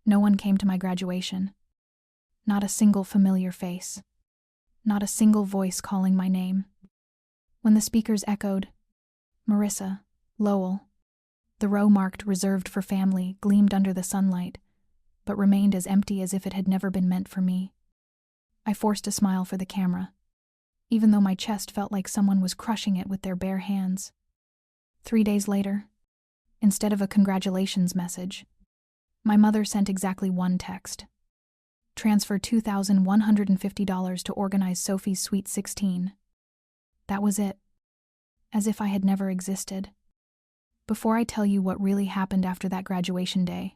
No one came to my graduation. Not a single familiar face. Not a single voice calling my name. When the speakers echoed, Marissa Lowell, the row marked reserved for family gleamed under the sunlight, but remained as empty as if it had never been meant for me. I forced a smile for the camera, even though my chest felt like someone was crushing it with their bare hands. 3 days later, instead of a congratulations message, my mother sent exactly one text. Transfer $2,150 to organize Sophie's Sweet 16. That was it. As if I had never existed. Before I tell you what really happened after that graduation day,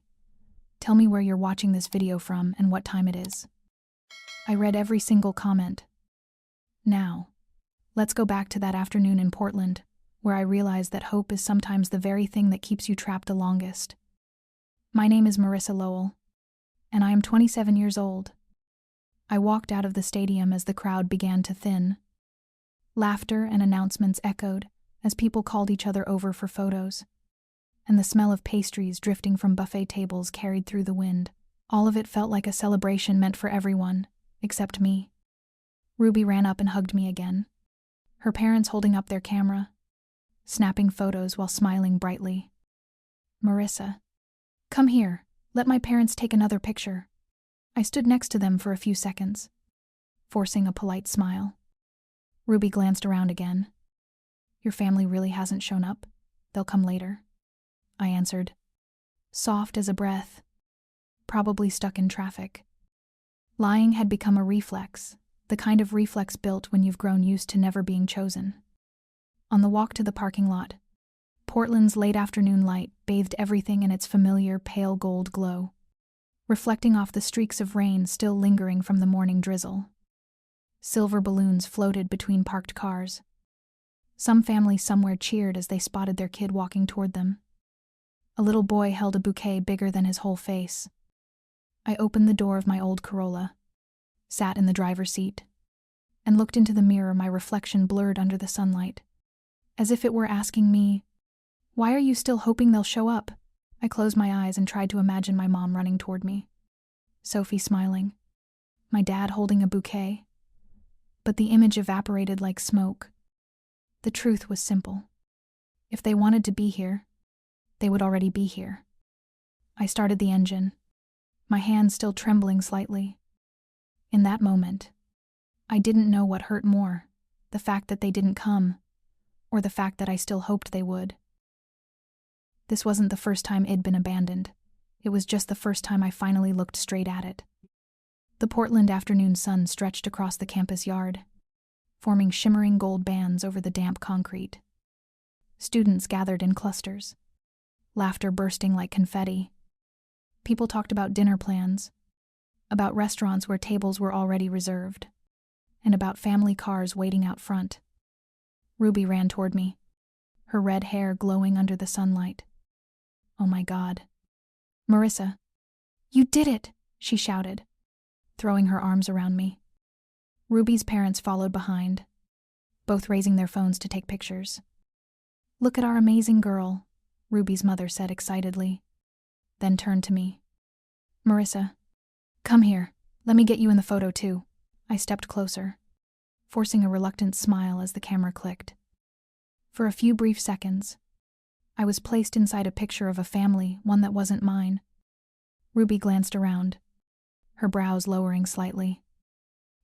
tell me where you're watching this video from and what time it is. I read every single comment. Now, let's go back to that afternoon in Portland, where I realized that hope is sometimes the very thing that keeps you trapped the longest. My name is Marissa Lowell, and I am 27 years old. I walked out of the stadium as the crowd began to thin. Laughter and announcements echoed as people called each other over for photos, and the smell of pastries drifting from buffet tables carried through the wind. All of it felt like a celebration meant for everyone, except me. Ruby ran up and hugged me again, her parents holding up their camera, snapping photos while smiling brightly. Marissa, come here, let my parents take another picture. I stood next to them for a few seconds, forcing a polite smile. Ruby glanced around again. Your family really hasn't shown up? They'll come later, I answered, soft as a breath, probably stuck in traffic. Lying had become a reflex, the kind of reflex built when you've grown used to never being chosen. On the walk to the parking lot, Portland's late afternoon light bathed everything in its familiar pale gold glow, reflecting off the streaks of rain still lingering from the morning drizzle. Silver balloons floated between parked cars. Some family somewhere cheered as they spotted their kid walking toward them. A little boy held a bouquet bigger than his whole face. I opened the door of my old Corolla, sat in the driver's seat, and looked into the mirror, my reflection blurred under the sunlight, as if it were asking me, "Why are you still hoping they'll show up?" I closed my eyes and tried to imagine my mom running toward me, Sophie smiling, my dad holding a bouquet. But the image evaporated like smoke. The truth was simple. If they wanted to be here, they would already be here. I started the engine, my hand still trembling slightly. In that moment, I didn't know what hurt more, the fact that they didn't come, or the fact that I still hoped they would. This wasn't the first time it'd been abandoned. It was just the first time I finally looked straight at it. The Portland afternoon sun stretched across the campus yard, forming shimmering gold bands over the damp concrete. Students gathered in clusters, laughter bursting like confetti. People talked about dinner plans, about restaurants where tables were already reserved, and about family cars waiting out front. Ruby ran toward me, her red hair glowing under the sunlight. Oh my God. Marissa, you did it, she shouted, throwing her arms around me. Ruby's parents followed behind, both raising their phones to take pictures. Look at our amazing girl, Ruby's mother said excitedly, then turned to me. Marissa, come here, let me get you in the photo too. I stepped closer, forcing a reluctant smile as the camera clicked. For a few brief seconds, I was placed inside a picture of a family, one that wasn't mine. Ruby glanced around, her brows lowering slightly.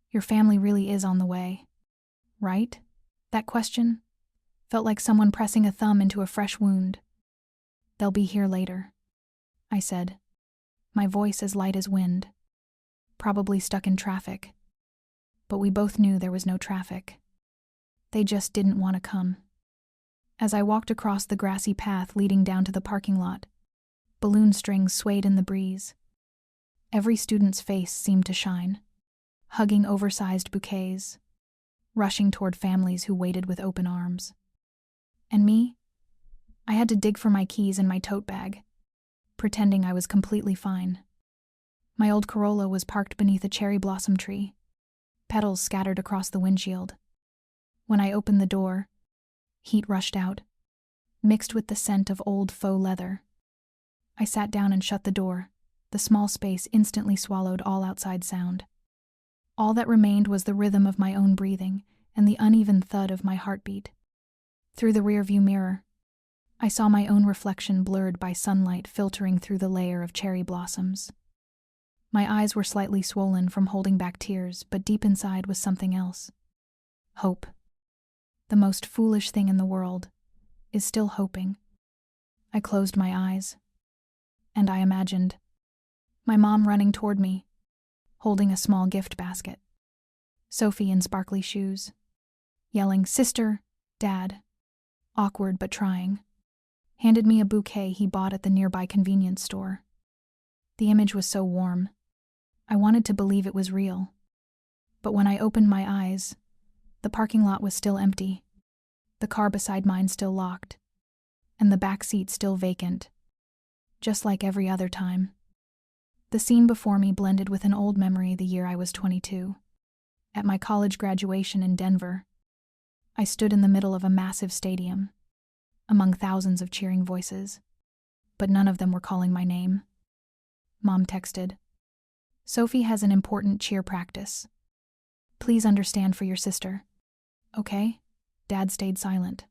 Your family really is on the way, right? That question felt like someone pressing a thumb into a fresh wound. They'll be here later, I said, my voice as light as wind. Probably stuck in traffic. But we both knew there was no traffic. They just didn't want to come. As I walked across the grassy path leading down to the parking lot, balloon strings swayed in the breeze. Every student's face seemed to shine, hugging oversized bouquets, rushing toward families who waited with open arms. And me? I had to dig for my keys in my tote bag, pretending I was completely fine. My old Corolla was parked beneath a cherry blossom tree, petals scattered across the windshield. When I opened the door, heat rushed out, mixed with the scent of old faux leather. I sat down and shut the door, the small space instantly swallowed all outside sound. All that remained was the rhythm of my own breathing and the uneven thud of my heartbeat. Through the rearview mirror, I saw my own reflection blurred by sunlight filtering through the layer of cherry blossoms. My eyes were slightly swollen from holding back tears, but deep inside was something else. Hope. The most foolish thing in the world is still hoping. I closed my eyes, and I imagined my mom running toward me, holding a small gift basket. Sophie in sparkly shoes, yelling, "Sister, Dad," awkward but trying, handed me a bouquet he bought at the nearby convenience store. The image was so warm. I wanted to believe it was real. But when I opened my eyes, the parking lot was still empty, the car beside mine still locked, and the back seat still vacant, just like every other time. The scene before me blended with an old memory the year I was 22. At my college graduation in Denver, I stood in the middle of a massive stadium, among thousands of cheering voices, but none of them were calling my name. Mom texted, "Sophie has an important cheer practice. Please understand for your sister. Okay?" Dad stayed silent,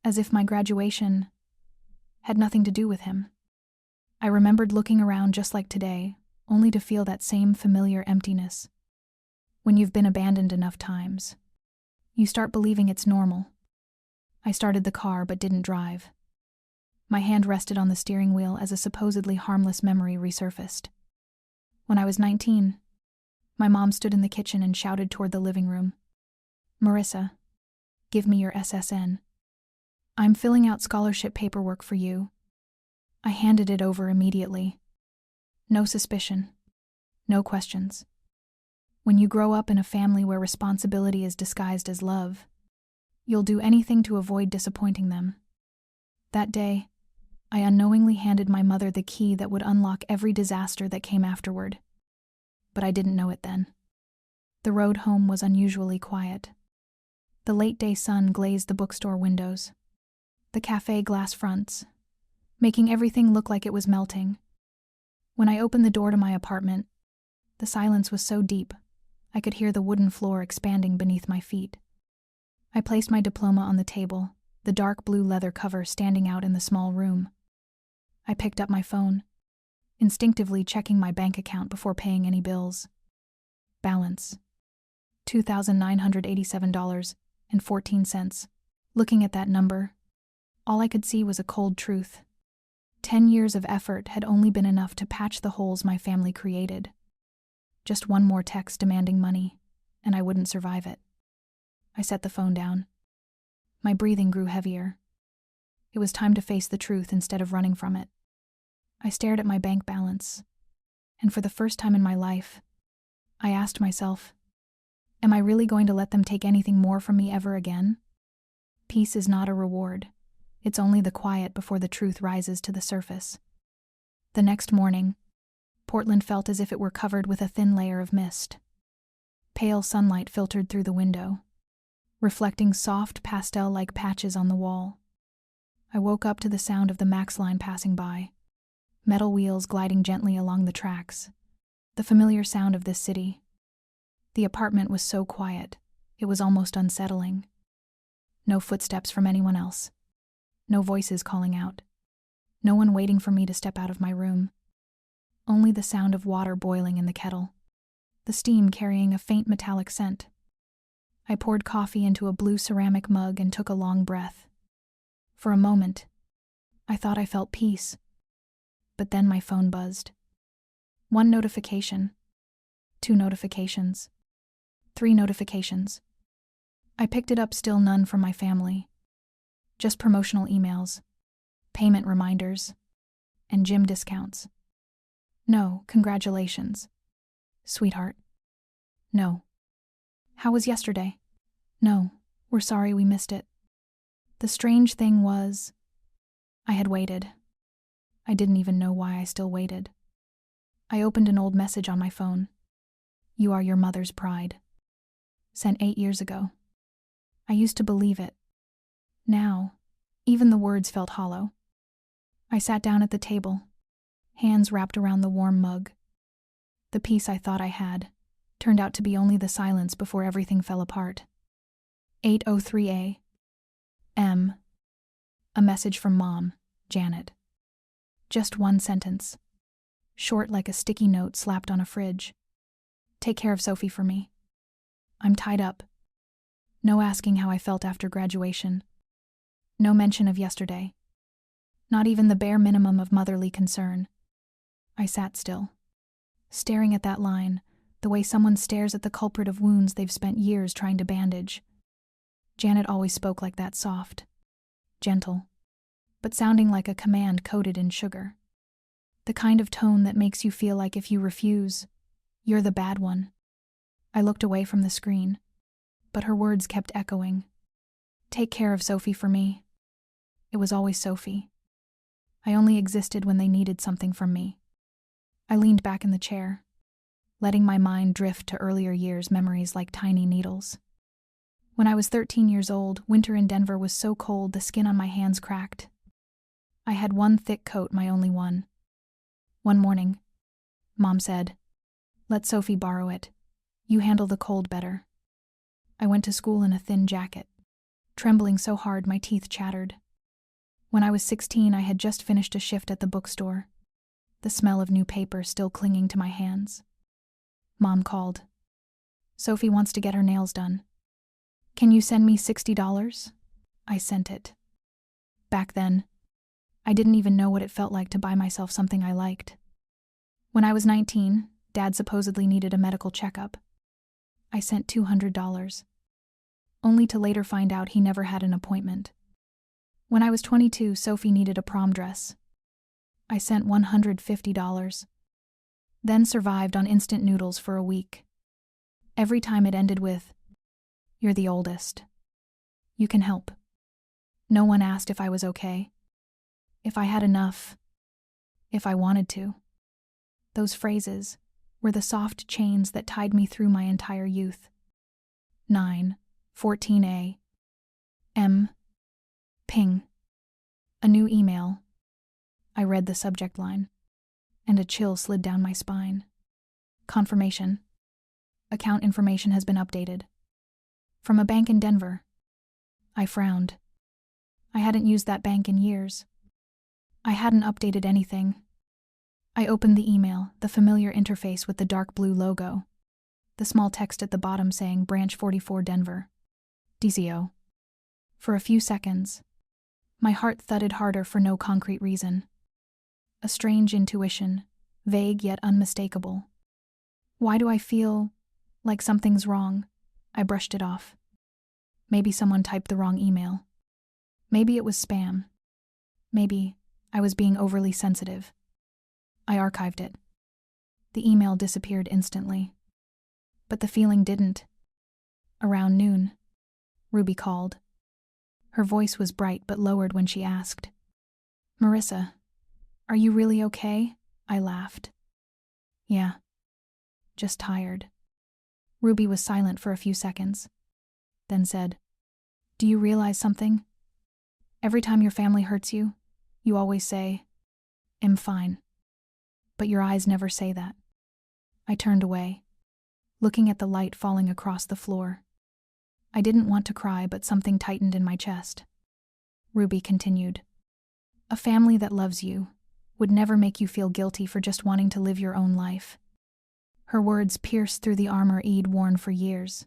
as if my graduation had nothing to do with him. I remembered looking around just like today, only to feel that same familiar emptiness. When you've been abandoned enough times, you start believing it's normal. I started the car but didn't drive. My hand rested on the steering wheel as a supposedly harmless memory resurfaced. When I was 19, my mom stood in the kitchen and shouted toward the living room, "Marissa, give me your SSN. I'm filling out scholarship paperwork for you." I handed it over immediately. No suspicion. No questions. When you grow up in a family where responsibility is disguised as love, you'll do anything to avoid disappointing them. That day, I unknowingly handed my mother the key that would unlock every disaster that came afterward. But I didn't know it then. The road home was unusually quiet. The late-day sun glazed the bookstore windows, the cafe glass fronts, making everything look like it was melting. When I opened the door to my apartment, the silence was so deep, I could hear the wooden floor expanding beneath my feet. I placed my diploma on the table, the dark blue leather cover standing out in the small room. I picked up my phone, instinctively checking my bank account before paying any bills. Balance: $2,987.14. Looking at that number, all I could see was a cold truth. 10 years of effort had only been enough to patch the holes my family created. Just one more text demanding money, and I wouldn't survive it. I set the phone down. My breathing grew heavier. It was time to face the truth instead of running from it. I stared at my bank balance, and for the first time in my life, I asked myself, am I really going to let them take anything more from me ever again? Peace is not a reward. It's only the quiet before the truth rises to the surface. The next morning, Portland felt as if it were covered with a thin layer of mist. Pale sunlight filtered through the window, reflecting soft pastel-like patches on the wall. I woke up to the sound of the Max line passing by, metal wheels gliding gently along the tracks, the familiar sound of this city. The apartment was so quiet, it was almost unsettling. No footsteps from anyone else. No voices calling out. No one waiting for me to step out of my room. Only the sound of water boiling in the kettle, the steam carrying a faint metallic scent. I poured coffee into a blue ceramic mug and took a long breath. For a moment, I thought I felt peace. But then my phone buzzed. 1 notification. 2 notifications. 3 notifications. I picked it up, still none from my family. Just promotional emails, payment reminders, and gym discounts. No, congratulations. Sweetheart. No. How was yesterday? No, we're sorry we missed it. The strange thing was, I had waited. I didn't even know why I still waited. I opened an old message on my phone. "You are your mother's pride." Sent 8 years ago. I used to believe it. Now, even the words felt hollow. I sat down at the table, hands wrapped around the warm mug. The peace I thought I had turned out to be only the silence before everything fell apart. 8:03 a.m. A message from Mom, Janet. Just one sentence. Short like a sticky note slapped on a fridge. Take care of Sophie for me. I'm tied up. No asking how I felt after graduation. No mention of yesterday. Not even the bare minimum of motherly concern. I sat still, staring at that line, the way someone stares at the culprit of wounds they've spent years trying to bandage. Janet always spoke like that, soft, gentle, but sounding like a command coated in sugar. The kind of tone that makes you feel like if you refuse, you're the bad one. I looked away from the screen, but her words kept echoing. Take care of Sophie for me. It was always Sophie. I only existed when they needed something from me. I leaned back in the chair, letting my mind drift to earlier years' memories like tiny needles. When I was 13 years old, winter in Denver was so cold the skin on my hands cracked. I had one thick coat, my only one. One morning, Mom said, "Let Sophie borrow it. You handle the cold better." I went to school in a thin jacket, trembling so hard my teeth chattered. When I was 16, I had just finished a shift at the bookstore, the smell of new paper still clinging to my hands. Mom called. "Sophie wants to get her nails done. Can you send me $60? I sent it. Back then, I didn't even know what it felt like to buy myself something I liked. When I was 19, Dad supposedly needed a medical checkup. I sent $200, only to later find out he never had an appointment. When I was 22, Sophie needed a prom dress. I sent $150, then survived on instant noodles for a week. Every time it ended with, "You're the oldest. You can help." No one asked if I was okay, if I had enough, if I wanted to. Those phrases were the soft chains that tied me through my entire youth. 9:14 a.m. Ping. A new email. I read the subject line, and a chill slid down my spine. Confirmation. Account information has been updated. From a bank in Denver. I frowned. I hadn't used that bank in years. I hadn't updated anything. I opened the email, the familiar interface with the dark blue logo, the small text at the bottom saying Branch 44 Denver. DZO. For a few seconds, my heart thudded harder for no concrete reason. A strange intuition, vague yet unmistakable. Why do I feel like something's wrong? I brushed it off. Maybe someone typed the wrong email. Maybe it was spam. Maybe I was being overly sensitive. I archived it. The email disappeared instantly. But the feeling didn't. Around noon, Ruby called. Her voice was bright but lowered when she asked, "Marissa, are you really okay?" I laughed. "Yeah, just tired." Ruby was silent for a few seconds, then said, "Do you realize something? Every time your family hurts you, you always say, 'I'm fine.' But your eyes never say that." I turned away, looking at the light falling across the floor. I didn't want to cry, but something tightened in my chest. Ruby continued, "A family that loves you would never make you feel guilty for just wanting to live your own life." Her words pierced through the armor E'd worn for years.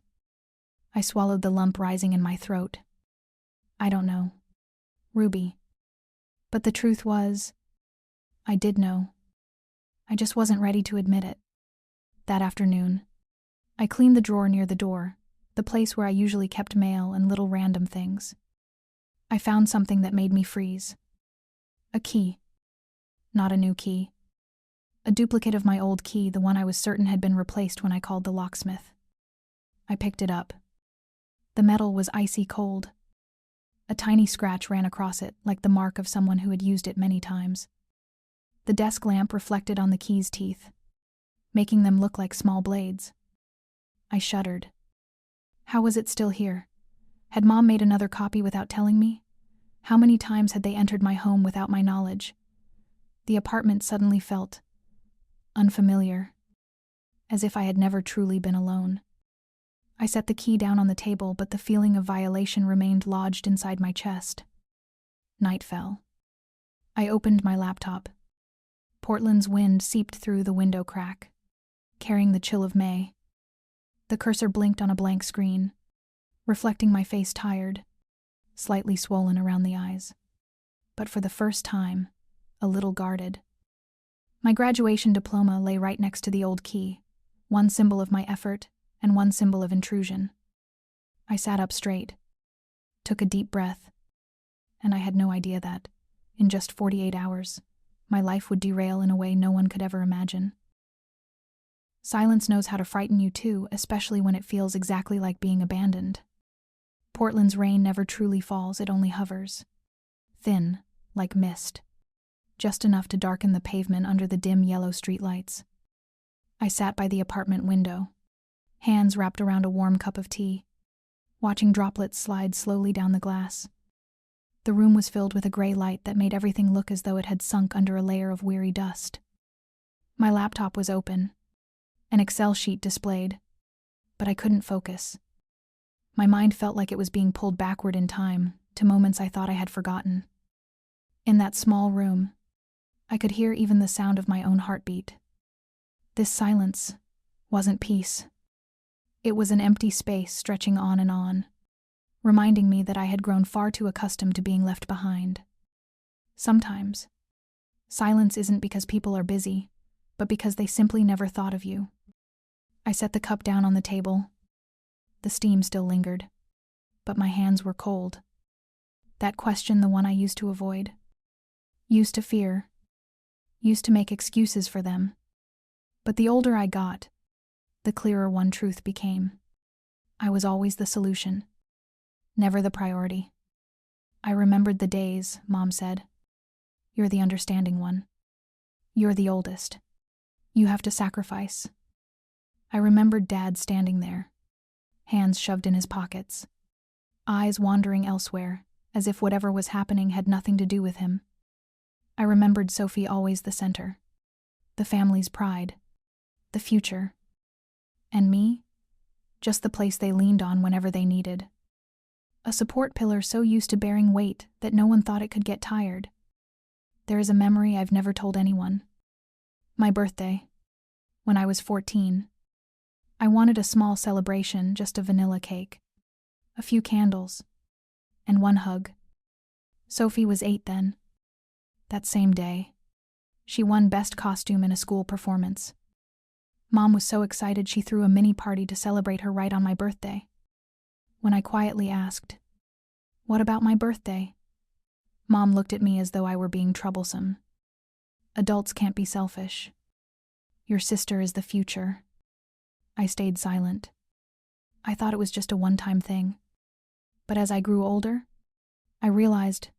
I swallowed the lump rising in my throat. I don't know, Ruby. But the truth was, I did know. I just wasn't ready to admit it. That afternoon, I cleaned the drawer near the door, the place where I usually kept mail and little random things. I found something that made me freeze. A key. Not a new key. A duplicate of my old key, the one I was certain had been replaced when I called the locksmith. I picked it up. The metal was icy cold. A tiny scratch ran across it, like the mark of someone who had used it many times. The desk lamp reflected on the key's teeth, making them look like small blades. I shuddered. How was it still here? Had Mom made another copy without telling me? How many times had they entered my home without my knowledge? The apartment suddenly felt unfamiliar, as if I had never truly been alone. I set the key down on the table, but the feeling of violation remained lodged inside my chest. Night fell. I opened my laptop. Portland's wind seeped through the window crack, carrying the chill of May. The cursor blinked on a blank screen, reflecting my face tired, slightly swollen around the eyes, but for the first time, a little guarded. My graduation diploma lay right next to the old key, one symbol of my effort and one symbol of intrusion. I sat up straight, took a deep breath, and I had no idea that, in just 48 hours, my life would derail in a way no one could ever imagine. Silence knows how to frighten you too, especially when it feels exactly like being abandoned. Portland's rain never truly falls, it only hovers. Thin, like mist. Just enough to darken the pavement under the dim yellow streetlights. I sat by the apartment window, hands wrapped around a warm cup of tea, watching droplets slide slowly down the glass. The room was filled with a gray light that made everything look as though it had sunk under a layer of weary dust. My laptop was open, an Excel sheet displayed, but I couldn't focus. My mind felt like it was being pulled backward in time, to moments I thought I had forgotten. In that small room, I could hear even the sound of my own heartbeat. This silence wasn't peace. It was an empty space stretching on, reminding me that I had grown far too accustomed to being left behind. Sometimes, silence isn't because people are busy, but because they simply never thought of you. I set the cup down on the table. The steam still lingered, but my hands were cold. That question, the one I used to avoid, used to fear, used to make excuses for them. But the older I got, the clearer one truth became. I was always the solution, never the priority. I remembered the days, Mom said. You're the understanding one. You're the oldest. You have to sacrifice. I remembered Dad standing there, hands shoved in his pockets, eyes wandering elsewhere, as if whatever was happening had nothing to do with him. I remembered Sophie always the center, the family's pride, the future. And me? Just the place they leaned on whenever they needed. A support pillar so used to bearing weight that no one thought it could get tired. There is a memory I've never told anyone. My birthday, when I was 14. I wanted a small celebration, just a vanilla cake, a few candles, and one hug. Sophie was 8 then. That same day, she won Best Costume in a school performance. Mom was so excited she threw a mini party to celebrate her right on my birthday. When I quietly asked, "What about my birthday?" Mom looked at me as though I were being troublesome. "Adults can't be selfish. Your sister is the future." I stayed silent. I thought it was just a one-time thing. But as I grew older, I realized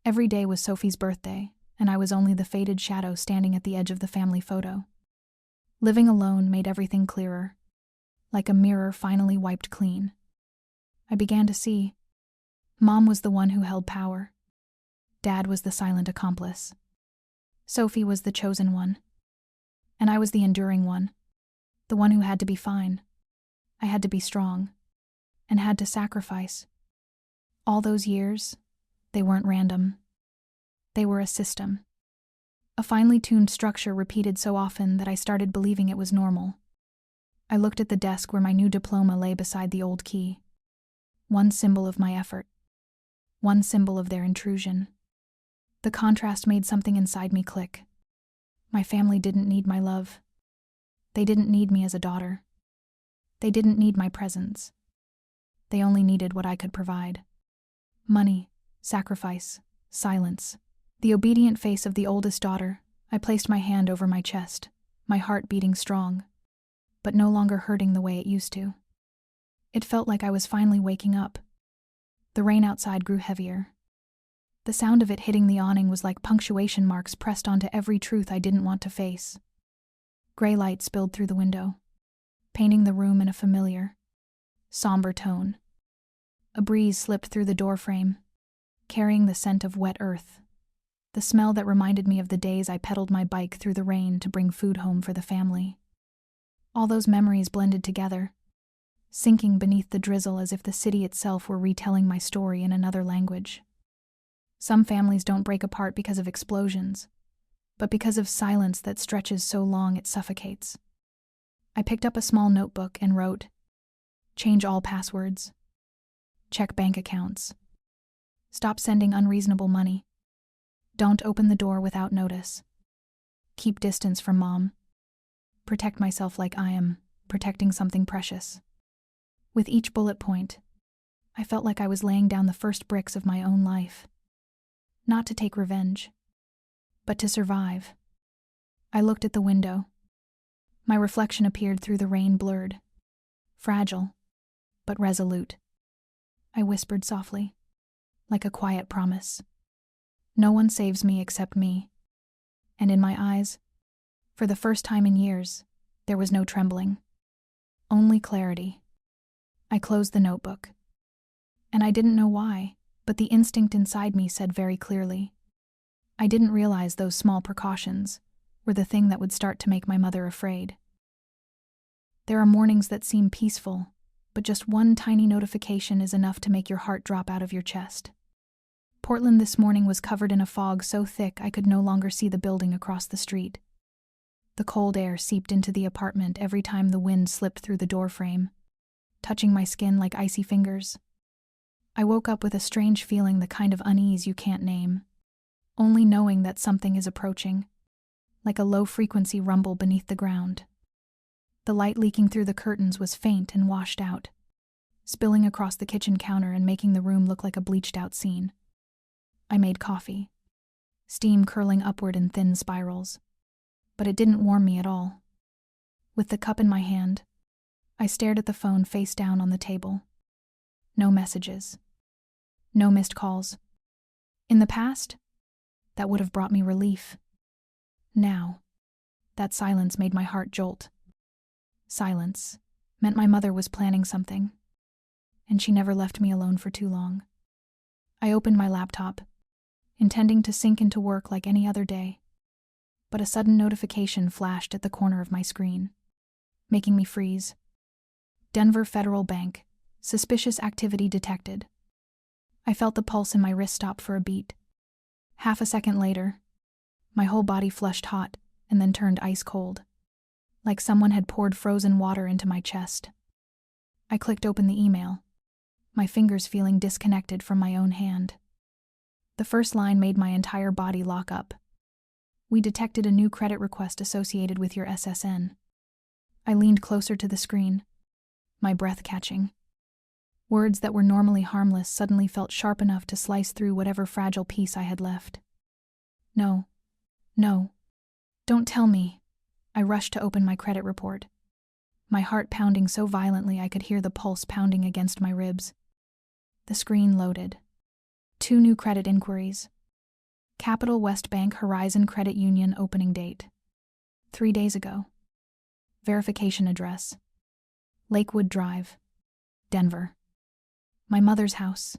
every day was Sophie's birthday, and I was only the faded shadow standing at the edge of the family photo. Living alone made everything clearer, like a mirror finally wiped clean. I began to see. Mom was the one who held power. Dad was the silent accomplice. Sophie was the chosen one. And I was the enduring one, the one who had to be fine. I had to be strong, and had to sacrifice. All those years, they weren't random. They were a system. A finely tuned structure repeated so often that I started believing it was normal. I looked at the desk where my new diploma lay beside the old key. One symbol of my effort. One symbol of their intrusion. The contrast made something inside me click. My family didn't need my love. They didn't need me as a daughter. They didn't need my presence. They only needed what I could provide. Money, sacrifice, silence. The obedient face of the oldest daughter, I placed my hand over my chest, my heart beating strong, but no longer hurting the way it used to. It felt like I was finally waking up. The rain outside grew heavier. The sound of it hitting the awning was like punctuation marks pressed onto every truth I didn't want to face. Gray light spilled through the window, painting the room in a familiar, somber tone. A breeze slipped through the doorframe, carrying the scent of wet earth. the smell that reminded me of the days I pedaled my bike through the rain to bring food home for the family. All those memories blended together, sinking beneath the drizzle as if the city itself were retelling my story in another language. Some families don't break apart because of explosions, but because of silence that stretches so long it suffocates. I picked up a small notebook and wrote, "Change all passwords. Check bank accounts. Stop sending unreasonable money. Don't open the door without notice. Keep distance from Mom. Protect myself like I am protecting something precious." With each bullet point, I felt like I was laying down the first bricks of my own life. Not to take revenge, but to survive. I looked at the window. My reflection appeared through the rain, blurred, fragile, but resolute. I whispered softly, like a quiet promise. No one saves me except me. And in my eyes, for the first time in years, there was no trembling, only clarity. I closed the notebook. And I didn't know why, but the instinct inside me said very clearly, I didn't realize those small precautions were the thing that would start to make my mother afraid. There are mornings that seem peaceful, but just one tiny notification is enough to make your heart drop out of your chest. Portland this morning was covered in a fog so thick I could no longer see the building across the street. The cold air seeped into the apartment every time the wind slipped through the doorframe, touching my skin like icy fingers. I woke up with a strange feeling, the kind of unease you can't name, only knowing that something is approaching, like a low-frequency rumble beneath the ground. The light leaking through the curtains was faint and washed out, spilling across the kitchen counter and making the room look like a bleached-out scene. I made coffee, steam curling upward in thin spirals, but it didn't warm me at all. With the cup in my hand, I stared at the phone face down on the table. No messages. No missed calls. In the past, that would have brought me relief. Now, that silence made my heart jolt. Silence meant my mother was planning something, and she never left me alone for too long. I opened my laptop, intending to sink into work like any other day, but a sudden notification flashed at the corner of my screen, making me freeze. Denver Federal Bank. Suspicious activity detected. I felt the pulse in my wrist stop for a beat. Half a second later, my whole body flushed hot and then turned ice cold, like someone had poured frozen water into my chest. I clicked open the email, my fingers feeling disconnected from my own hand. The first line made my entire body lock up. "We detected a new credit request associated with your SSN." I leaned closer to the screen, my breath catching. Words that were normally harmless suddenly felt sharp enough to slice through whatever fragile piece I had left. No. Don't tell me. I rushed to open my credit report, my heart pounding so violently I could hear the pulse pounding against my ribs. The screen loaded. 2 new credit inquiries. Capital West Bank Horizon Credit Union opening date. 3 days ago. Verification address. Lakewood Drive, Denver. My mother's house.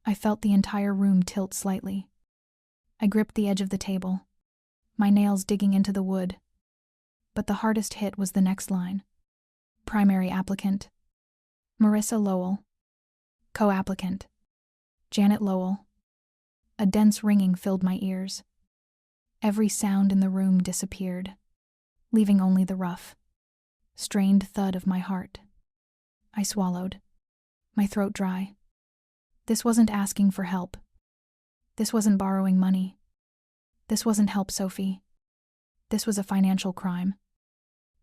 I felt the entire room tilt slightly. I gripped the edge of the table, my nails digging into the wood. But the hardest hit was the next line. Primary applicant, Marissa Lowell. Co-applicant, Janet Lowell. A dense ringing filled my ears. Every sound in the room disappeared, leaving only the rough, strained thud of my heart. I swallowed, my throat dry. This wasn't asking for help. This wasn't borrowing money. This wasn't help, Sophie. This was a financial crime.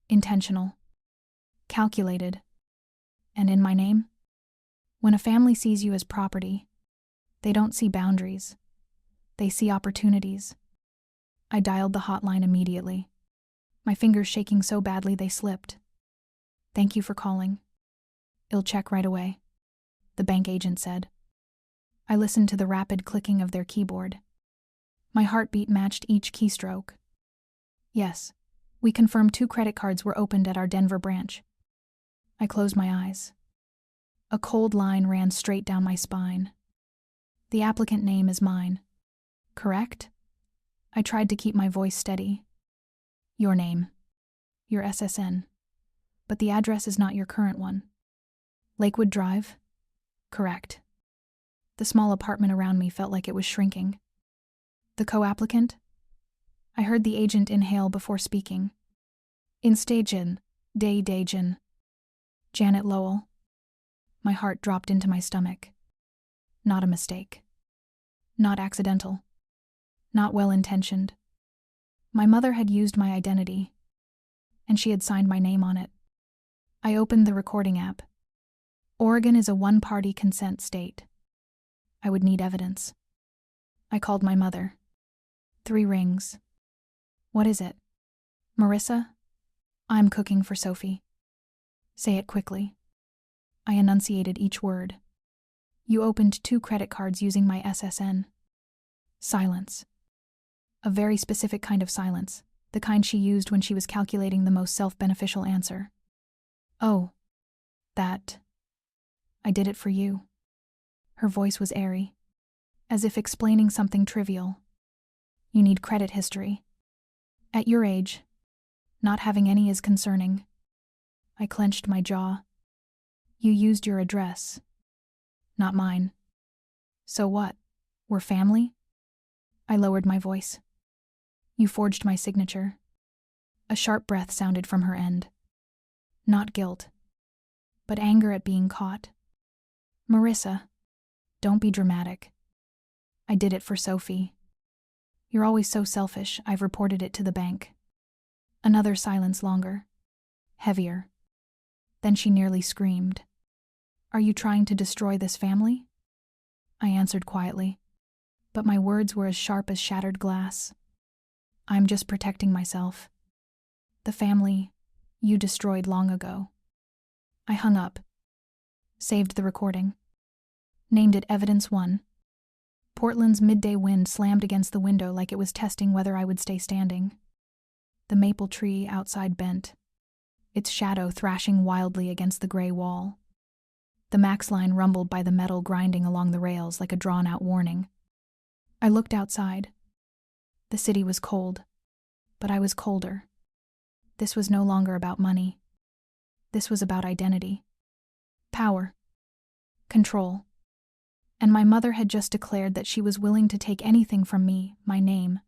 Intentional. Calculated. And in my name? When a family sees you as property, they don't see boundaries. They see opportunities. I dialed the hotline immediately, my fingers shaking so badly they slipped. "Thank you for calling. I'll check right away," the bank agent said. I listened to the rapid clicking of their keyboard. My heartbeat matched each keystroke. Yes, we confirmed 2 credit cards were opened at our Denver branch. I closed my eyes. A cold line ran straight down my spine. The applicant name is mine. correct? I tried to keep my voice steady. Your name. Your SSN. But the address is not your current one. Lakewood Drive? Correct. The small apartment around me felt like it was shrinking. The co-applicant? I heard the agent inhale before speaking. Instagen, Dajan. Janet Lowell. My heart dropped into my stomach. Not a mistake. Not accidental. Not well-intentioned. My mother had used my identity, and she had signed my name on it. I opened the recording app. Oregon is a one-party consent state. I would need evidence. I called my mother. 3 rings. What is it? Marissa? I'm cooking for Sophie. Say it quickly. I enunciated each word. You opened 2 credit cards using my SSN. Silence. A very specific kind of silence, the kind she used when she was calculating the most self-beneficial answer. Oh, that. I did it for you. Her voice was airy, as if explaining something trivial. You need credit history. At your age, not having any is concerning. I clenched my jaw. You used your address. Not mine. So what? We're family? I lowered my voice. You forged my signature. A sharp breath sounded from her end. Not guilt, but anger at being caught. Marissa, don't be dramatic. I did it for Sophie. You're always so selfish, I've reported it to the bank. Another silence longer. Heavier. Then she nearly screamed. Are you trying to destroy this family? I answered quietly, but my words were as sharp as shattered glass. I'm just protecting myself. The family you destroyed long ago. I hung up. Saved the recording. Named it Evidence 1. Portland's midday wind slammed against the window like it was testing whether I would stay standing. The maple tree outside bent, its shadow thrashing wildly against the gray wall. The max line rumbled by the metal grinding along the rails like a drawn-out warning. I looked outside. The city was cold, but I was colder. This was no longer about money. This was about identity. Power. Control. And my mother had just declared that she was willing to take anything from me, my name,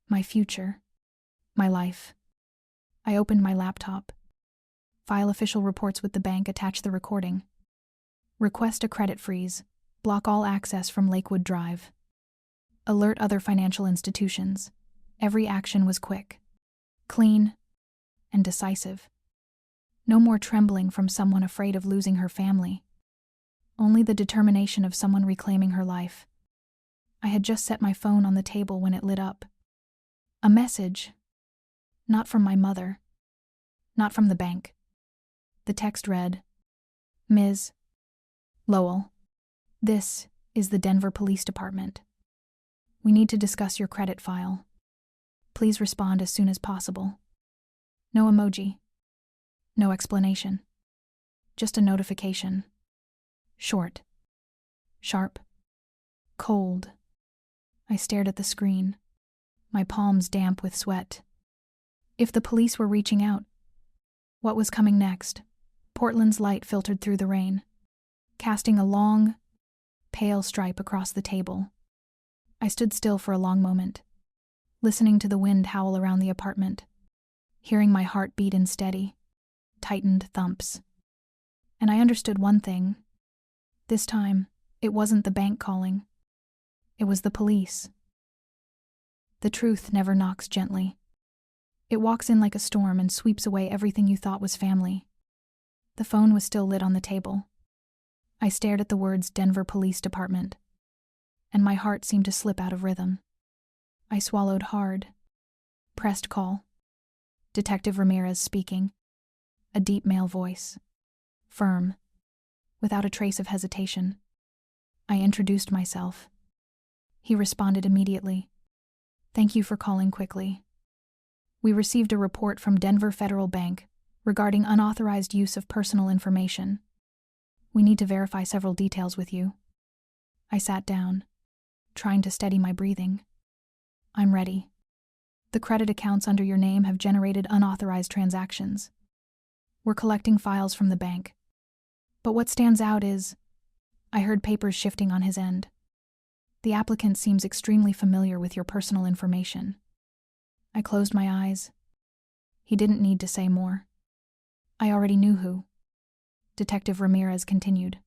my future, my life. I opened my laptop. File official reports with the bank, attach the recording. Request a credit freeze. Block all access from Lakewood Drive. Alert other financial institutions. Every action was quick, clean, and decisive. No more trembling from someone afraid of losing her family. Only the determination of someone reclaiming her life. I had just set my phone on the table when it lit up. A message. Not from my mother. Not from the bank. The text read, Ms. Lowell, this is the Denver Police Department. We need to discuss your credit file. Please respond as soon as possible. No emoji. No explanation. Just a notification. Short. Sharp. Cold. I stared at the screen, my palms damp with sweat. If the police were reaching out, what was coming next? Portland's light filtered through the rain, casting a long, pale stripe across the table. I stood still for a long moment, listening to the wind howl around the apartment, hearing my heart beat in steady, tightened thumps. And I understood one thing. This time, it wasn't the bank calling. It was the police. The truth never knocks gently. It walks in like a storm and sweeps away everything you thought was family. The phone was still lit on the table. I stared at the words Denver Police Department, and my heart seemed to slip out of rhythm. I swallowed hard. Pressed call. Detective Ramirez speaking. A deep male voice. Firm. Without a trace of hesitation. I introduced myself. He responded immediately. Thank you for calling quickly. We received a report from Denver Federal Bank regarding unauthorized use of personal information. We need to verify several details with you. I sat down, trying to steady my breathing. I'm ready. The credit accounts under your name have generated unauthorized transactions. We're collecting files from the bank. But what stands out is, I heard papers shifting on his end. The applicant seems extremely familiar with your personal information. I closed my eyes. He didn't need to say more. I already knew who. Detective Ramirez continued.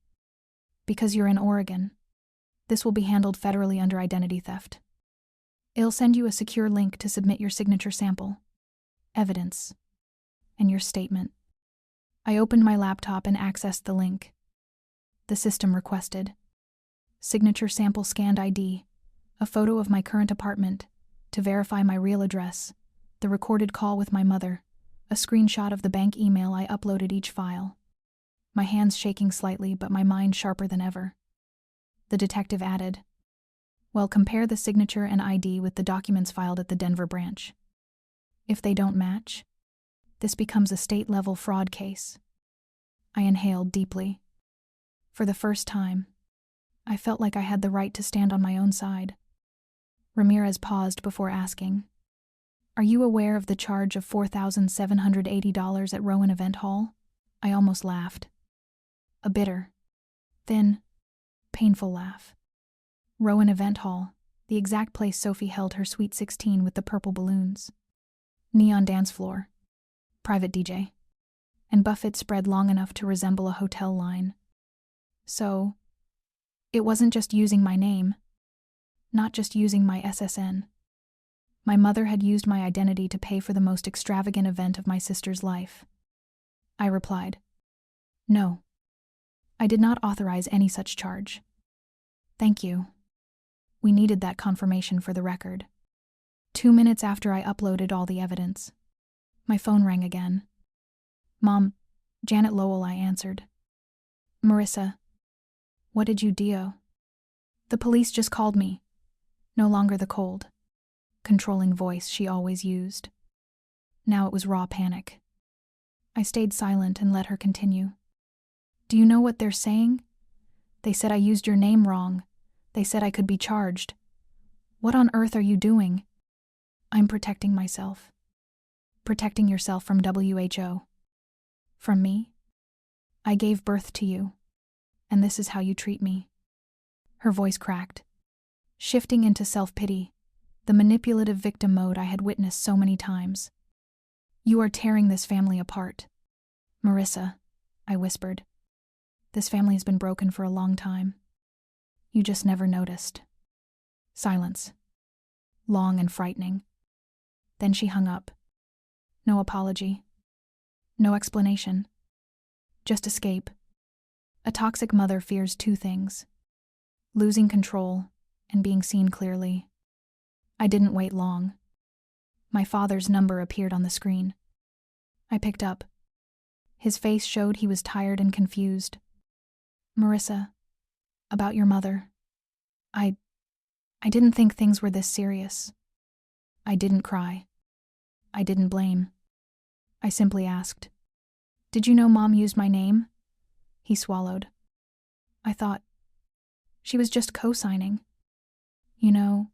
Because you're in Oregon, this will be handled federally under identity theft. It'll send you a secure link to submit your signature sample, evidence, and your statement. I opened my laptop and accessed the link. The system requested signature sample scanned ID, a photo of my current apartment to verify my real address, the recorded call with my mother, a screenshot of the bank email I uploaded each file. My hands shaking slightly, but my mind sharper than ever. The detective added, well, compare the signature and ID with the documents filed at the Denver branch. If they don't match, this becomes a state-level fraud case. I inhaled deeply. For the first time, I felt like I had the right to stand on my own side. Ramirez paused before asking, are you aware of the charge of $4,780 at Rowan Event Hall? I almost laughed. A bitter, thin, painful laugh. Rowan Event Hall, the exact place Sophie held her Sweet 16 with the purple balloons. Neon dance floor, private DJ, and buffet spread long enough to resemble a hotel line. So, it wasn't just using my name, not just using my SSN. My mother had used my identity to pay for the most extravagant event of my sister's life. I replied, no, I did not authorize any such charge. Thank you. We needed that confirmation for the record. 2 minutes after I uploaded all the evidence, my phone rang again. Mom, Janet Lowell, I answered. Marissa, what did you do? The police just called me. No longer the cold, controlling voice she always used. Now it was raw panic. I stayed silent and let her continue. Do you know what they're saying? They said I used your name wrong. They said I could be charged. What on earth are you doing? I'm protecting myself. Protecting yourself from WHO. From me? I gave birth to you, and this is how you treat me. Her voice cracked, shifting into self-pity, the manipulative victim mode I had witnessed so many times. You are tearing this family apart. Marissa, I whispered. This family has been broken for a long time. You just never noticed. Silence. Long and frightening. Then she hung up. No apology. No explanation. Just escape. A toxic mother fears two things: losing control and being seen clearly. I didn't wait long. My father's number appeared on the screen. I picked up. His face showed he was tired and confused. Marissa, about your mother. I didn't think things were this serious. I didn't cry. I didn't blame. I simply asked, did you know Mom used my name? He swallowed. I thought, she was just co-signing. You know,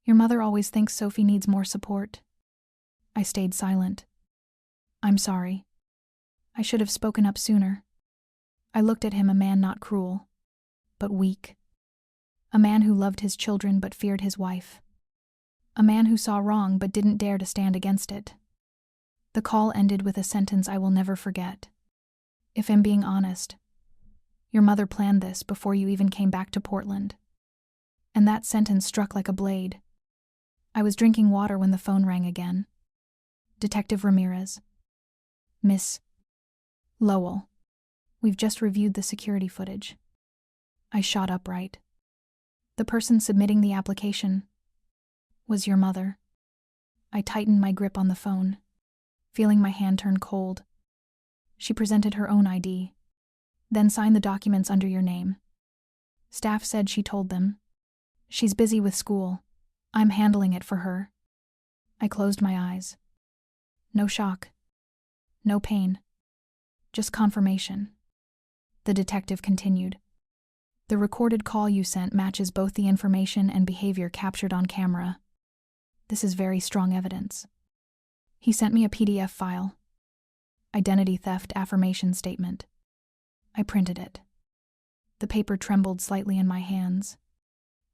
your mother always thinks Sophie needs more support. I stayed silent. I'm sorry. I should have spoken up sooner. I looked at him, a man not cruel, but weak. A man who loved his children but feared his wife. A man who saw wrong but didn't dare to stand against it. The call ended with a sentence I will never forget. If I'm being honest, your mother planned this before you even came back to Portland. And that sentence struck like a blade. I was drinking water when the phone rang again. Detective Ramirez. Miss Lowell, we've just reviewed the security footage. I shot upright. The person submitting the application was your mother. I tightened my grip on the phone, feeling my hand turn cold. She presented her own ID, then signed the documents under your name. Staff said she told them. She's busy with school. I'm handling it for her. I closed my eyes. No shock. No pain. Just confirmation. The detective continued. The recorded call you sent matches both the information and behavior captured on camera. This is very strong evidence. He sent me a PDF file. Identity theft affirmation statement. I printed it. The paper trembled slightly in my hands,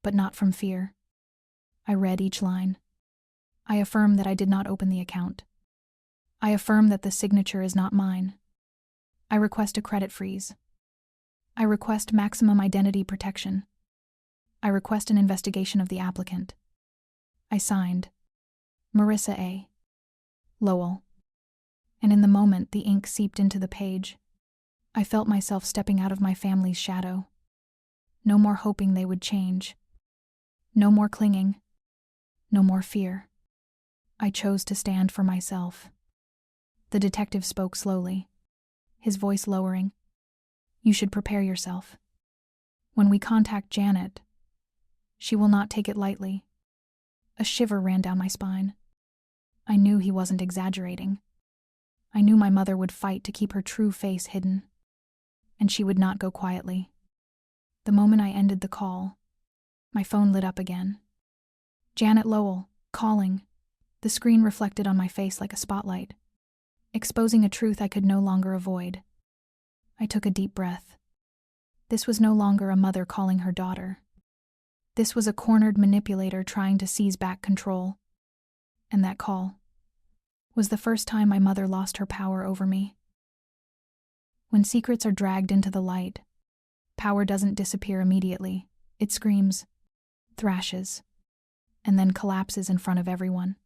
but not from fear. I read each line. I affirm that I did not open the account. I affirm that the signature is not mine. I request a credit freeze. I request maximum identity protection. I request an investigation of the applicant. I signed, Marissa A. Lowell. And in the moment the ink seeped into the page, I felt myself stepping out of my family's shadow. No more hoping they would change. No more clinging. No more fear. I chose to stand for myself. The detective spoke slowly, his voice lowering. You should prepare yourself. When we contact Janet, she will not take it lightly. A shiver ran down my spine. I knew he wasn't exaggerating. I knew my mother would fight to keep her true face hidden, and she would not go quietly. The moment I ended the call, my phone lit up again. Janet Lowell, calling. The screen reflected on my face like a spotlight, exposing a truth I could no longer avoid. I took a deep breath. This was no longer a mother calling her daughter. This was a cornered manipulator trying to seize back control. And that call was the first time my mother lost her power over me. When secrets are dragged into the light, power doesn't disappear immediately. It screams, thrashes, and then collapses in front of everyone.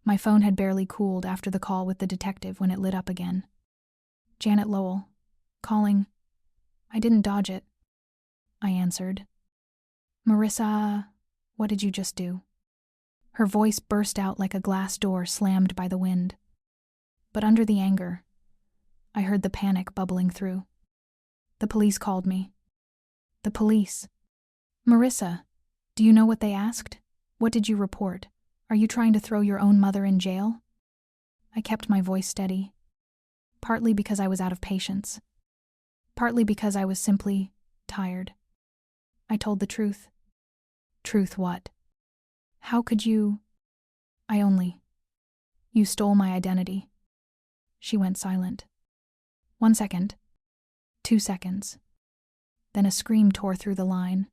My phone had barely cooled after the call with the detective when it lit up again. Janet Lowell, calling. I didn't dodge it. I answered. Marissa, what did you just do? Her voice burst out like a glass door slammed by the wind. But under the anger, I heard the panic bubbling through. The police called me. The police. Marissa, do you know what they asked? What did you report? Are you trying to throw your own mother in jail? I kept my voice steady, partly because I was out of patience, partly because I was simply tired. I told the truth. Truth what? How could you? You stole my identity. She went silent. 1 second. 2 seconds. Then a scream tore through the line.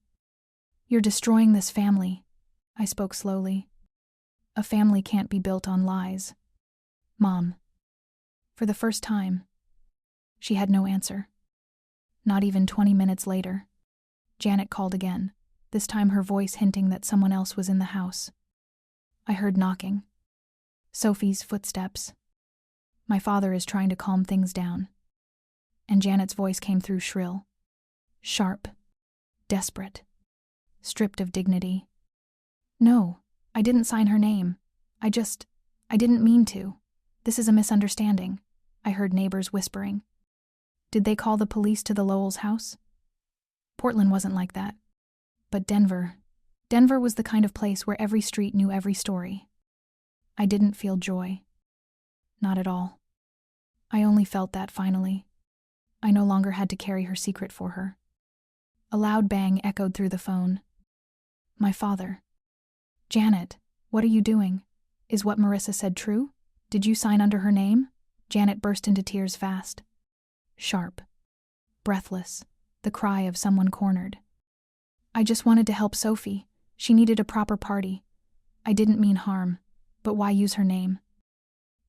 You're destroying this family. I spoke slowly. A family can't be built on lies. Mom. For the first time, she had no answer. Not even 20 minutes later, Janet called again, this time her voice hinting that someone else was in the house. I heard knocking. Sophie's footsteps. My father is trying to calm things down. And Janet's voice came through shrill, sharp, desperate, stripped of dignity. No, I didn't sign her name. I didn't mean to. This is a misunderstanding, I heard neighbors whispering. Did they call the police to the Lowell's house? Portland wasn't like that. But Denver was the kind of place where every street knew every story. I didn't feel joy. Not at all. I only felt that finally. I no longer had to carry her secret for her. A loud bang echoed through the phone. My father. Janet, what are you doing? Is what Marissa said true? Did you sign under her name? Janet burst into tears fast. Sharp. Breathless. The cry of someone cornered. I just wanted to help Sophie. She needed a proper party. I didn't mean harm, but why use her name?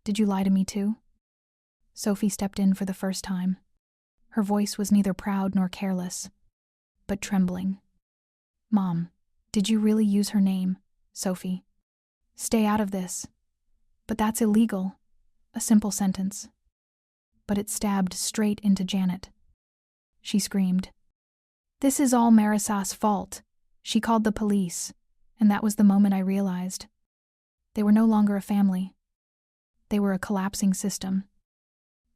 Did you lie to me too? Sophie stepped in for the first time. Her voice was neither proud nor careless, but trembling. Mom, did you really use her name, Sophie? Stay out of this. But that's illegal. A simple sentence. But it stabbed straight into Janet. She screamed. This is all Marissa's fault. She called the police, and that was the moment I realized. They were no longer a family. They were a collapsing system.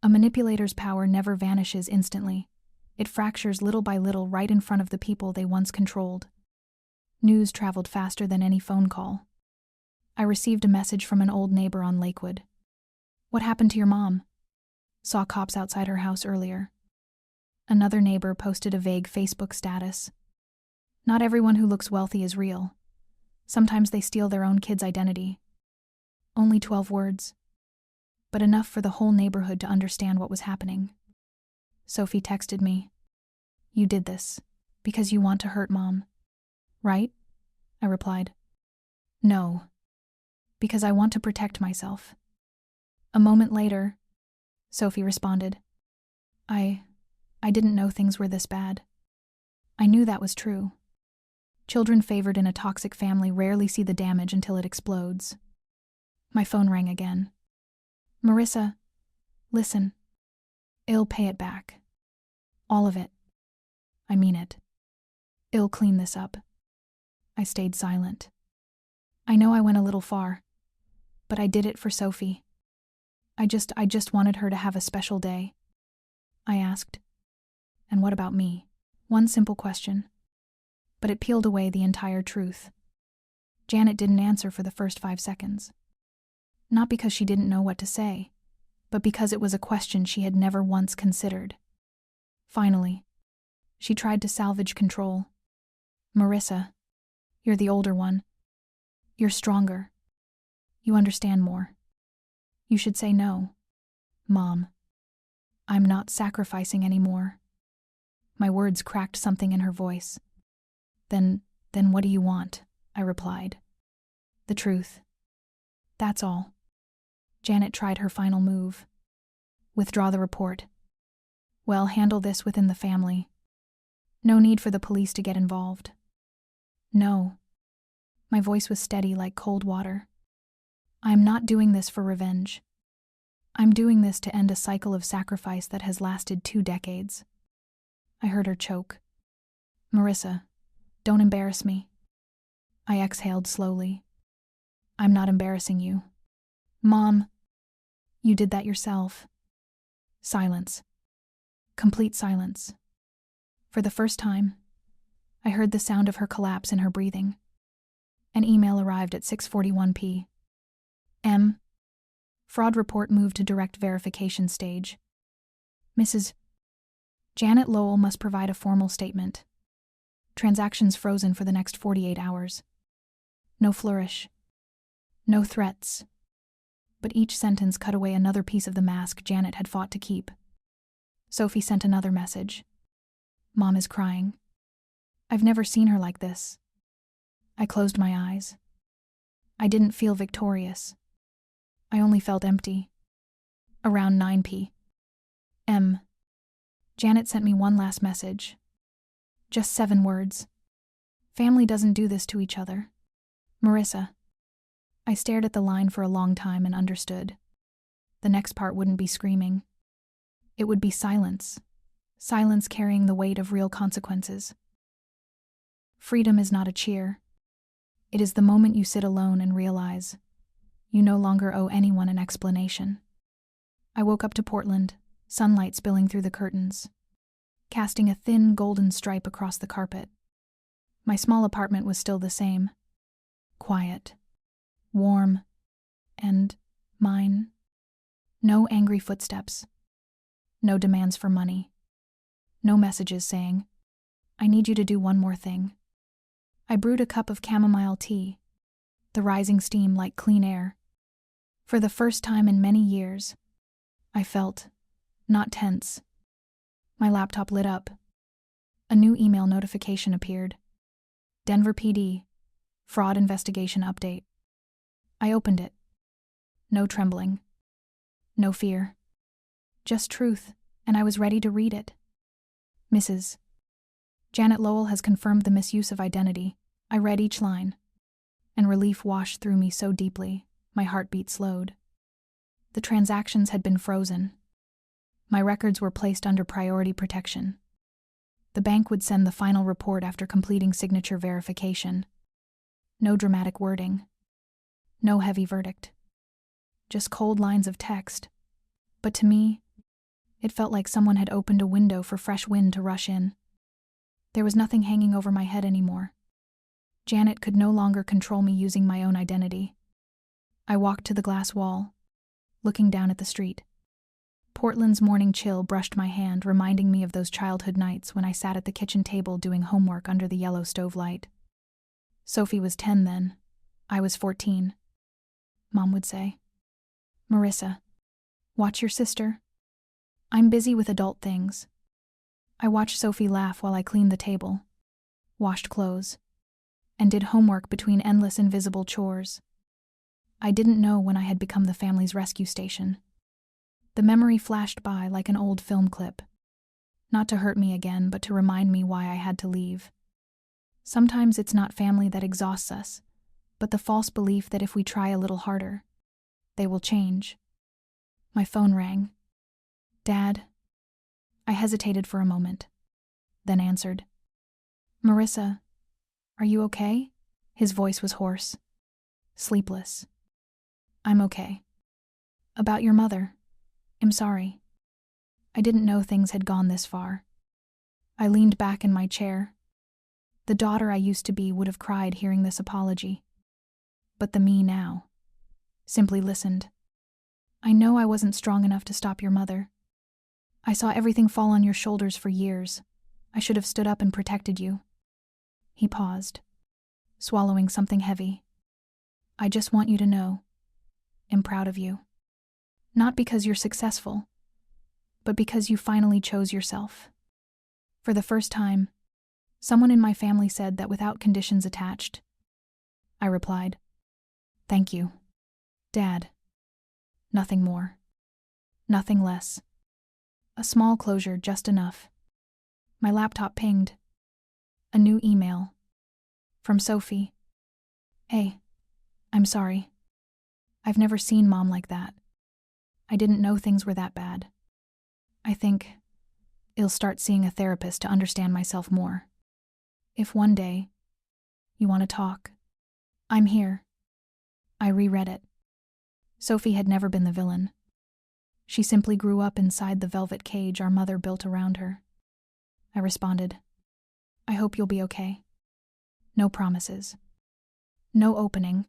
A manipulator's power never vanishes instantly. It fractures little by little right in front of the people they once controlled. News traveled faster than any phone call. I received a message from an old neighbor on Lakewood. What happened to your mom? Saw cops outside her house earlier. Another neighbor posted a vague Facebook status. Not everyone who looks wealthy is real. Sometimes they steal their own kid's identity. Only 12 words, but enough for the whole neighborhood to understand what was happening. Sophie texted me, "You did this because you want to hurt Mom, right?" I replied, "No, because I want to protect myself." A moment later, Sophie responded, I didn't know things were this bad." I knew that was true. Children favored in a toxic family rarely see the damage until it explodes. My phone rang again. "Marissa, listen. I'll pay it back. All of it. I mean it. I'll clean this up." I stayed silent. I know I went a little far, but I did it for Sophie. I just wanted her to have a special day. I asked, "And what about me?" One simple question. But it peeled away the entire truth. Janet didn't answer for the first 5 seconds. Not because she didn't know what to say, but because it was a question she had never once considered. Finally, she tried to salvage control. "Marissa, you're the older one. You're stronger. You understand more. You should say no. Mom, I'm not sacrificing anymore." My words cracked something in her voice. Then what do you want?" I replied. "The truth. That's all." Janet tried her final move. "Withdraw the report. Well, handle this within the family. No need for the police to get involved." "No." My voice was steady like cold water. "I'm not doing this for revenge. I'm doing this to end a cycle of sacrifice that has lasted 2 decades. I heard her choke. "Marissa, don't embarrass me." I exhaled slowly. "I'm not embarrassing you. Mom, you did that yourself." Silence. Complete silence. For the first time, I heard the sound of her collapse in her breathing. An email arrived at 6:41 p.m. Fraud report moved to direct verification stage. Mrs. Janet Lowell must provide a formal statement. Transactions frozen for the next 48 hours. No flourish. No threats. But each sentence cut away another piece of the mask Janet had fought to keep. Sophie sent another message. "Mom is crying. I've never seen her like this." I closed my eyes. I didn't feel victorious. I only felt empty. Around 9 p.m. Janet sent me one last message. Just 7 words. "Family doesn't do this to each other. Marissa." I stared at the line for a long time and understood. The next part wouldn't be screaming. It would be silence. Silence carrying the weight of real consequences. Freedom is not a cheer. It is the moment you sit alone and realize you no longer owe anyone an explanation. I woke up to Portland, sunlight spilling through the curtains, casting a thin golden stripe across the carpet. My small apartment was still the same. Quiet. Warm. And mine. No angry footsteps. No demands for money. No messages saying, "I need you to do one more thing." I brewed a cup of chamomile tea, the rising steam like clean air. For the first time in many years, I felt, not tense. My laptop lit up. A new email notification appeared. Denver PD, fraud investigation update. I opened it. No trembling. No fear. Just truth, and I was ready to read it. "Mrs. Janet Lowell has confirmed the misuse of identity." I read each line, and relief washed through me so deeply, my heartbeat slowed. The transactions had been frozen. My records were placed under priority protection. The bank would send the final report after completing signature verification. No dramatic wording. No heavy verdict. Just cold lines of text. But to me, it felt like someone had opened a window for fresh wind to rush in. There was nothing hanging over my head anymore. Janet could no longer control me using my own identity. I walked to the glass wall, looking down at the street. Portland's morning chill brushed my hand, reminding me of those childhood nights when I sat at the kitchen table doing homework under the yellow stove light. Sophie was 10 then. I was 14. Mom would say. Marissa, watch your sister. I'm busy with adult things. I watched Sophie laugh while I cleaned the table, washed clothes, and did homework between endless invisible chores. I didn't know when I had become the family's rescue station. The memory flashed by like an old film clip, not to hurt me again, but to remind me why I had to leave. Sometimes it's not family that exhausts us, but the false belief that if we try a little harder, they will change. My phone rang. Dad. I hesitated for a moment, then answered. Marissa, are you okay? His voice was hoarse, sleepless. I'm okay. About your mother. I'm sorry. I didn't know things had gone this far. I leaned back in my chair. The daughter I used to be would have cried hearing this apology. But the me now simply listened. I know I wasn't strong enough to stop your mother. I saw everything fall on your shoulders for years. I should have stood up and protected you. He paused, swallowing something heavy. I just want you to know, I'm proud of you. Not because you're successful, but because you finally chose yourself. For the first time, someone in my family said that without conditions attached. I replied, thank you, Dad. Nothing more. Nothing less. A small closure, just enough. My laptop pinged. A new email. From Sophie. Hey, I'm sorry. I've never seen Mom like that. I didn't know things were that bad. I think I'll start seeing a therapist to understand myself more. If one day you want to talk, I'm here. I reread it. Sophie had never been the villain. She simply grew up inside the velvet cage our mother built around her. I responded, I hope you'll be okay. No promises. No opening.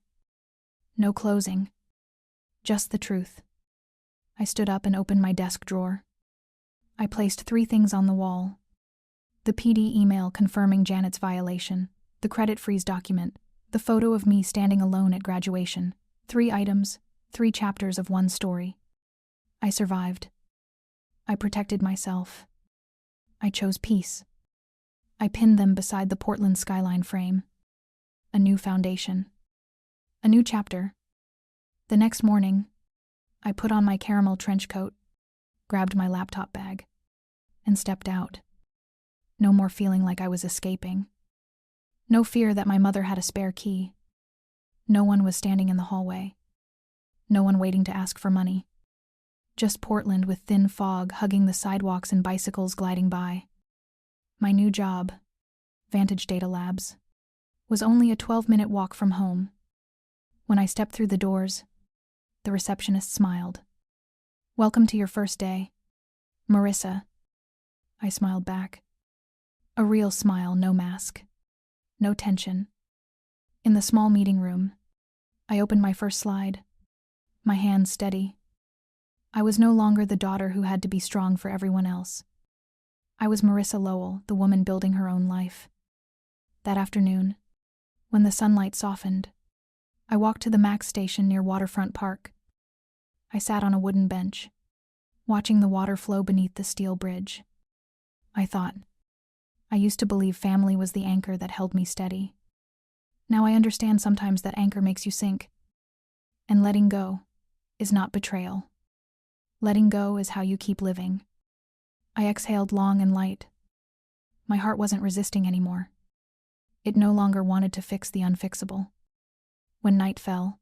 No closing. Just the truth. I stood up and opened my desk drawer. I placed 3 things on the wall. The PD email confirming Janet's violation, the credit freeze document, the photo of me standing alone at graduation. 3 items, 3 chapters of one story. I survived. I protected myself. I chose peace. I pinned them beside the Portland skyline frame. A new foundation. A new chapter. The next morning, I put on my caramel trench coat, grabbed my laptop bag, and stepped out. No more feeling like I was escaping. No fear that my mother had a spare key. No one was standing in the hallway. No one waiting to ask for money. Just Portland with thin fog hugging the sidewalks and bicycles gliding by. My new job, Vantage Data Labs, was only a 12-minute walk from home. When I stepped through the doors, the receptionist smiled. Welcome to your first day, Marissa. I smiled back. A real smile, no mask. No tension. In the small meeting room, I opened my first slide, my hands steady. I was no longer the daughter who had to be strong for everyone else. I was Marissa Lowell, the woman building her own life. That afternoon, when the sunlight softened, I walked to the Max station near Waterfront Park. I sat on a wooden bench, watching the water flow beneath the steel bridge. I thought, I used to believe family was the anchor that held me steady. Now I understand sometimes that anchor makes you sink. And letting go is not betrayal. Letting go is how you keep living. I exhaled long and light. My heart wasn't resisting anymore. It no longer wanted to fix the unfixable. When night fell,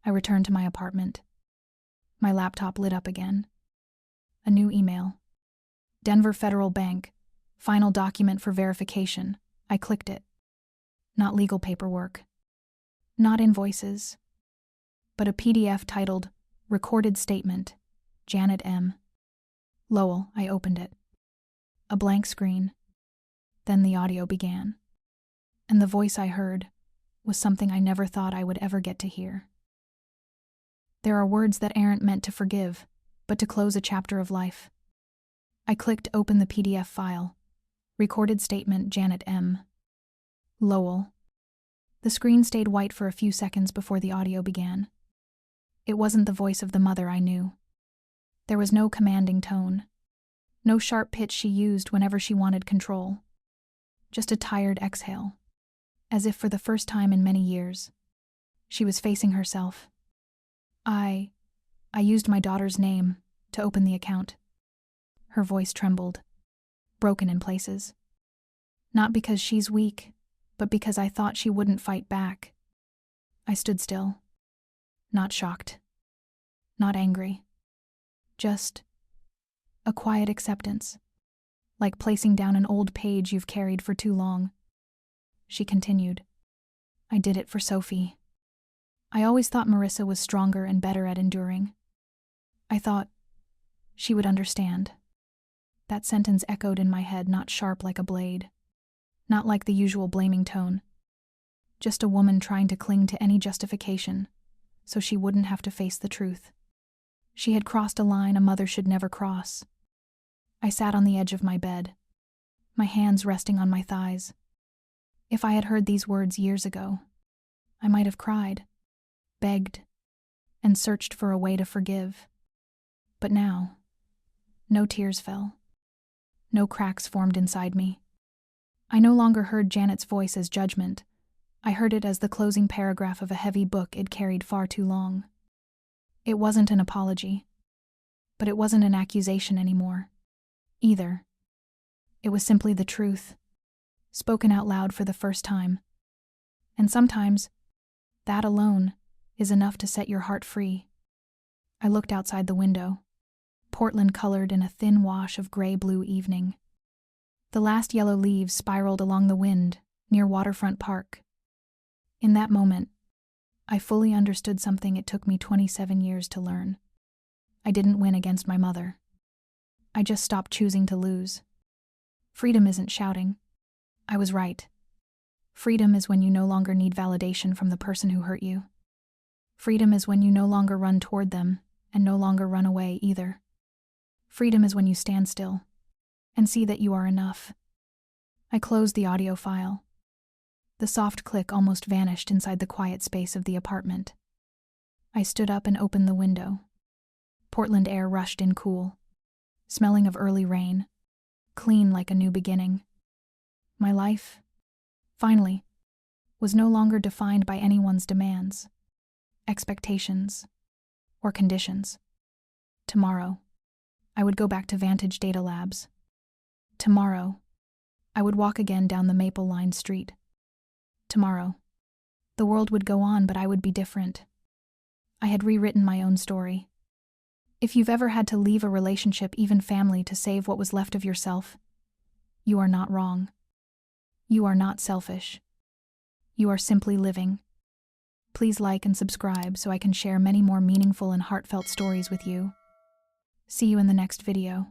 I returned to my apartment. My laptop lit up again. A new email. Denver Federal Bank. Final document for verification. I clicked it. Not legal paperwork. Not invoices. But a PDF titled, Recorded Statement, Janet M. Lowell. I opened it. A blank screen. Then the audio began. And the voice I heard was something I never thought I would ever get to hear. There are words that aren't meant to forgive, but to close a chapter of life. I clicked open the PDF file. Recorded statement, Janet M. Lowell. The screen stayed white for a few seconds before the audio began. It wasn't the voice of the mother I knew. There was no commanding tone, no sharp pitch she used whenever she wanted control. Just a tired exhale, as if for the first time in many years, she was facing herself. I used my daughter's name to open the account. Her voice trembled, broken in places. Not because she's weak, but because I thought she wouldn't fight back. I stood still, not shocked, not angry, just a quiet acceptance, like placing down an old page you've carried for too long. She continued, I did it for Sophie. I always thought Marissa was stronger and better at enduring. I thought she would understand. That sentence echoed in my head, not sharp like a blade, not like the usual blaming tone. Just a woman trying to cling to any justification so she wouldn't have to face the truth. She had crossed a line a mother should never cross. I sat on the edge of my bed, my hands resting on my thighs. If I had heard these words years ago, I might have cried, begged, and searched for a way to forgive. But now, no tears fell. No cracks formed inside me. I no longer heard Janet's voice as judgment. I heard it as the closing paragraph of a heavy book it carried far too long. It wasn't an apology, but it wasn't an accusation anymore, either. It was simply the truth, spoken out loud for the first time. And sometimes, that alone is enough to set your heart free. I looked outside the window, Portland colored in a thin wash of gray-blue evening. The last yellow leaves spiraled along the wind near Waterfront Park. In that moment, I fully understood something it took me 27 years to learn. I didn't win against my mother. I just stopped choosing to lose. Freedom isn't shouting. I was right. Freedom is when you no longer need validation from the person who hurt you. Freedom is when you no longer run toward them and no longer run away either. Freedom is when you stand still and see that you are enough. I closed the audio file. The soft click almost vanished inside the quiet space of the apartment. I stood up and opened the window. Portland air rushed in cool, smelling of early rain, clean like a new beginning. My life, finally, was no longer defined by anyone's demands, expectations, or conditions. Tomorrow, I would go back to Vantage Data Labs. Tomorrow, I would walk again down the maple-lined street. Tomorrow, the world would go on, but I would be different. I had rewritten my own story. If you've ever had to leave a relationship, even family, to save what was left of yourself, you are not wrong. You are not selfish. You are simply living. Please like and subscribe so I can share many more meaningful and heartfelt stories with you. See you in the next video.